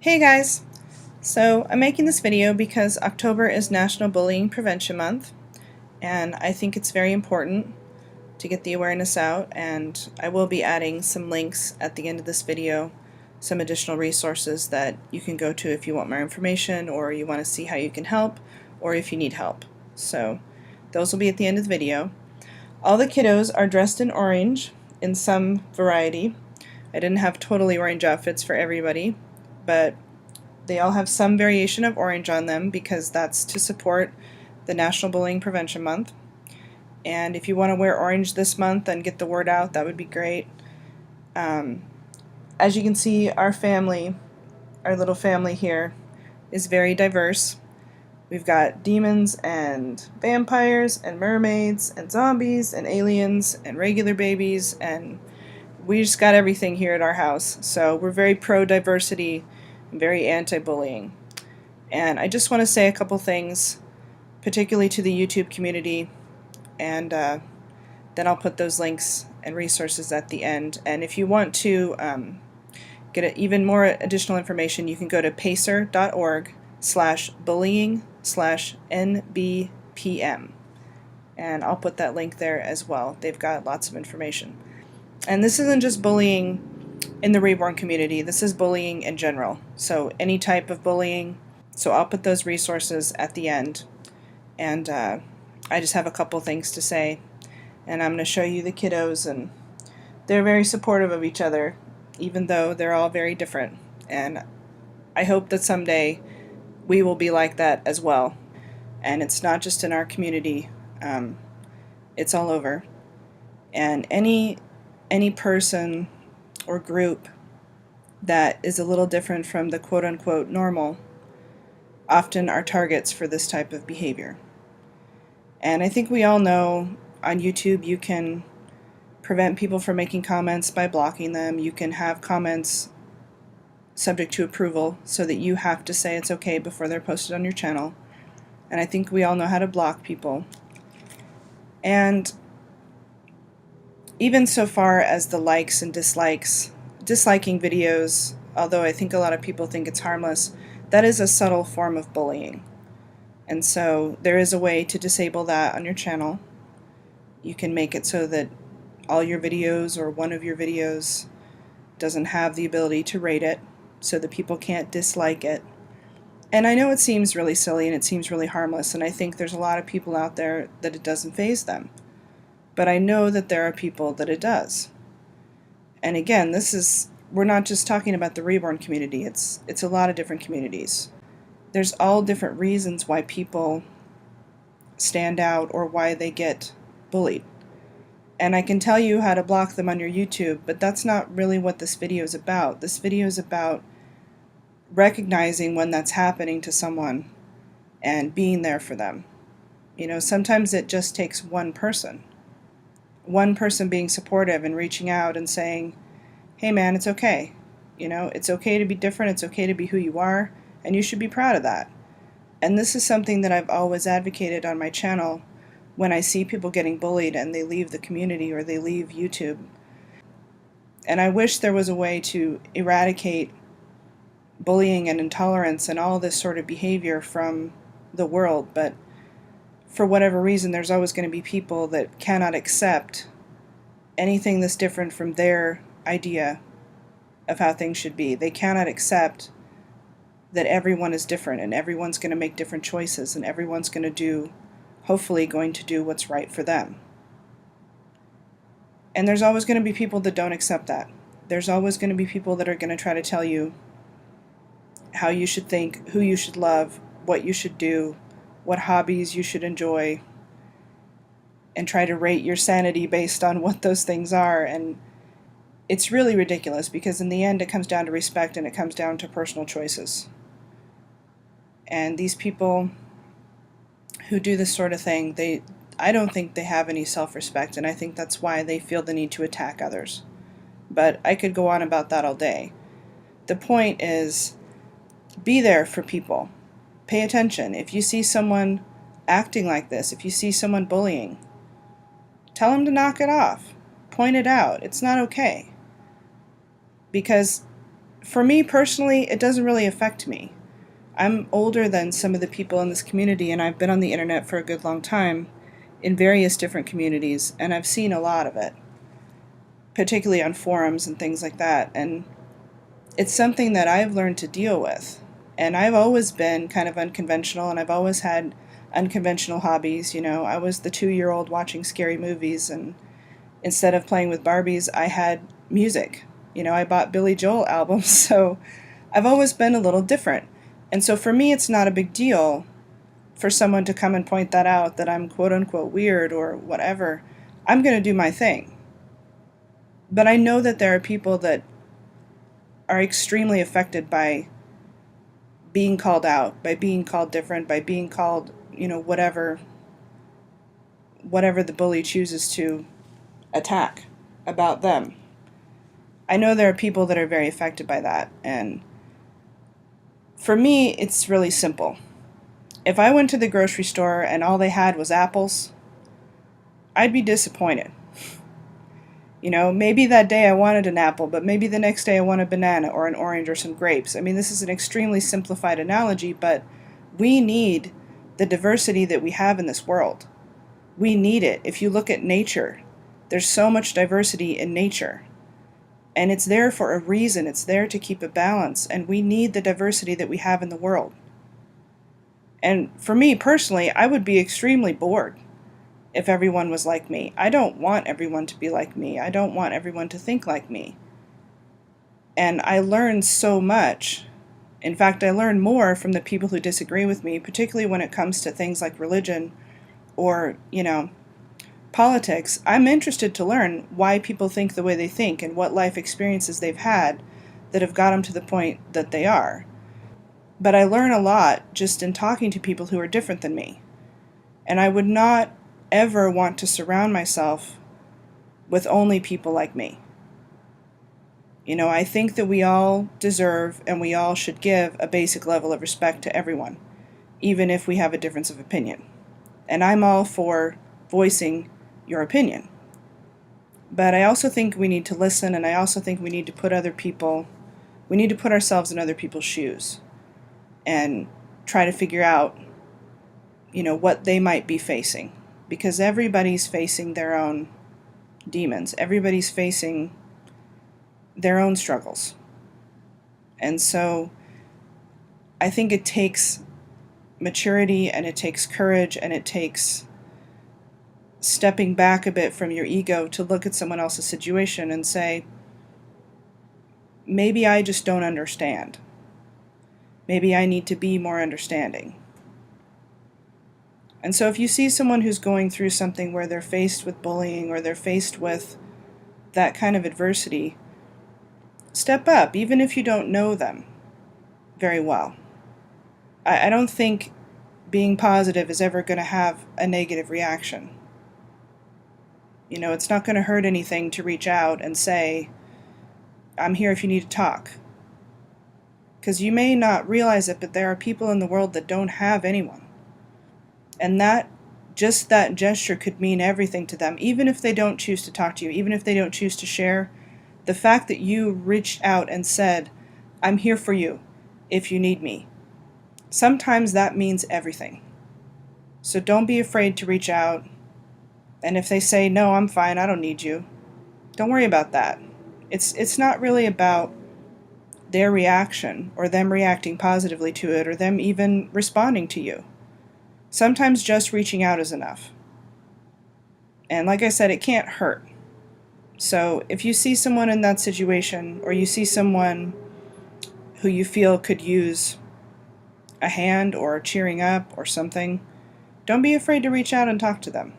Hey guys! So I'm making this video because October is National Bullying Prevention Month, and I think it's very important to get the awareness out, and I will be adding some links at the end of this video, some additional resources that you can go to if you want more information or you want to see how you can help or if you need help. So those will be at the end of the video. All the kiddos are dressed in orange in some variety. I didn't have totally orange outfits for everybody, but they all have some variation of orange on them because that's to support the National Bullying Prevention Month. And if you want to wear orange this month and get the word out, that would be great. As you can see, our family, our little family here, is very diverse. We've got demons and vampires and mermaids and zombies and aliens and regular babies, and we just got everything here at our house. So we're very pro-diversity and very anti-bullying. And I just want to say a couple things, particularly to the YouTube community, and then I'll put those links and resources at the end. And if you want to get even more additional information, you can go to pacer.org/bullying/NBPM. And I'll put that link there as well. They've got lots of information. And this isn't just bullying in the reborn community, this is bullying in general. So any type of bullying. So I'll put those resources at the end. And I just have a couple things to say. And I'm going to show you the kiddos, and they're very supportive of each other, even though they're all very different. And I hope that someday we will be like that as well. And it's not just in our community, it's all over. And any person or group that is a little different from the quote-unquote normal often are targets for this type of behavior. And I think we all know on YouTube you can prevent people from making comments by blocking them. You can have comments subject to approval so that you have to say it's okay before they're posted on your channel. And I think we all know how to block people. And even so far as the likes and dislikes, disliking videos, although I think a lot of people think it's harmless, that is a subtle form of bullying. And so there is a way to disable that on your channel. You can make it so that all your videos or one of your videos doesn't have the ability to rate it, so that people can't dislike it. And I know it seems really silly and it seems really harmless, and I think there's a lot of people out there that it doesn't faze them. But I know that there are people that it does. And again, we're not just talking about the reborn community, it's a lot of different communities. There's all different reasons why people stand out or why they get bullied. And I can tell you how to block them on your YouTube, but that's not really what this video is about. This video is about recognizing when that's happening to someone and being there for them. You know, sometimes it just takes one person being supportive and reaching out and saying, hey man, it's okay. You know, it's okay to be different, it's okay to be who you are, and you should be proud of that. And this is something that I've always advocated on my channel when I see people getting bullied and they leave the community or they leave YouTube. And I wish there was a way to eradicate bullying and intolerance and all this sort of behavior from the world, but for whatever reason there's always going to be people that cannot accept anything that's different from their idea of how things should be. They cannot accept that everyone is different and everyone's going to make different choices and everyone's going to hopefully going to do what's right for them. And there's always going to be people that don't accept that. There's always going to be people that are going to try to tell you how you should think, who you should love, what you should do, what hobbies you should enjoy, and try to rate your sanity based on what those things are. And it's really ridiculous because in the end it comes down to respect and it comes down to personal choices. And these people who do this sort of thing, I don't think they have any self-respect, and I think that's why they feel the need to attack others. But I could go on about that all day. The point is, be there for people. Pay attention. If you see someone acting like this, if you see someone bullying, tell them to knock it off. Point it out. It's not okay. Because for me personally, it doesn't really affect me. I'm older than some of the people in this community, and I've been on the internet for a good long time in various different communities, and I've seen a lot of it, particularly on forums and things like that. And it's something that I've learned to deal with. And I've always been kind of unconventional, and I've always had unconventional hobbies. You know, I was the 2-year-old watching scary movies, and instead of playing with Barbies, I had music. You know, I bought Billy Joel albums, so I've always been a little different. And so for me, it's not a big deal for someone to come and point that out, that I'm quote unquote weird or whatever. I'm going to do my thing. But I know that there are people that are extremely affected by being called out, by being called different, by being called, you know, whatever the bully chooses to attack about them. I know there are people that are very affected by that, and for me, it's really simple. If I went to the grocery store and all they had was apples, I'd be disappointed. You know, maybe that day I wanted an apple, but maybe the next day I want a banana or an orange or some grapes. I mean, this is an extremely simplified analogy, but we need the diversity that we have in this world. We need it. If you look at nature, there's so much diversity in nature. And it's there for a reason. It's there to keep a balance, and we need the diversity that we have in the world. And for me personally, I would be extremely bored if everyone was like me. I don't want everyone to be like me. I don't want everyone to think like me. And I learn so much. In fact, I learn more from the people who disagree with me, particularly when it comes to things like religion or, you know, politics. I'm interested to learn why people think the way they think and what life experiences they've had that have got them to the point that they are. But I learn a lot just in talking to people who are different than me. And I would not ever want to surround myself with only people like me. You know, I think that we all deserve and we all should give a basic level of respect to everyone, even if we have a difference of opinion. And I'm all for voicing your opinion. But I also think we need to listen, and I also think we need to put ourselves in other people's shoes and try to figure out, you know, what they might be facing. Because everybody's facing their own demons. Everybody's facing their own struggles. And so I think it takes maturity, and it takes courage, and it takes stepping back a bit from your ego to look at someone else's situation and say, maybe I just don't understand. Maybe I need to be more understanding. And so if you see someone who's going through something where they're faced with bullying or they're faced with that kind of adversity, step up, even if you don't know them very well. I don't think being positive is ever going to have a negative reaction. You know, it's not going to hurt anything to reach out and say, I'm here if you need to talk. Because you may not realize it, but there are people in the world that don't have anyone. And that gesture could mean everything to them, even if they don't choose to talk to you, even if they don't choose to share. The fact that you reached out and said, I'm here for you if you need me, sometimes that means everything. So don't be afraid to reach out. And if they say, no, I'm fine, I don't need you, don't worry about that. It's not really about their reaction or them reacting positively to it or them even responding to you. Sometimes just reaching out is enough. And like I said, it can't hurt. So if you see someone in that situation, or you see someone who you feel could use a hand or cheering up or something, don't be afraid to reach out and talk to them.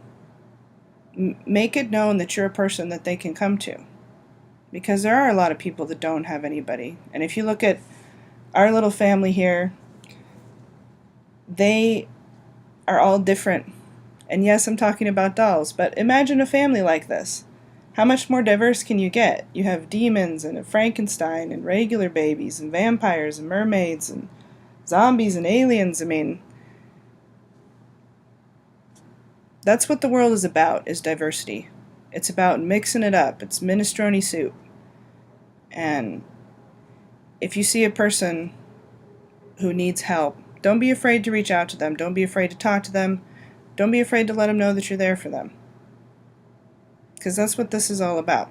Make it known that you're a person that they can come to. Because there are a lot of people that don't have anybody. And if you look at our little family here, they are all different. And yes, I'm talking about dolls, but imagine a family like this. How much more diverse can you get? You have demons and a Frankenstein and regular babies and vampires and mermaids and zombies and aliens. I mean, that's what the world is about, is diversity. It's about mixing it up. It's minestrone soup. And if you see a person who needs help, don't be afraid to reach out to them. Don't be afraid to talk to them. Don't be afraid to let them know that you're there for them. Because that's what this is all about.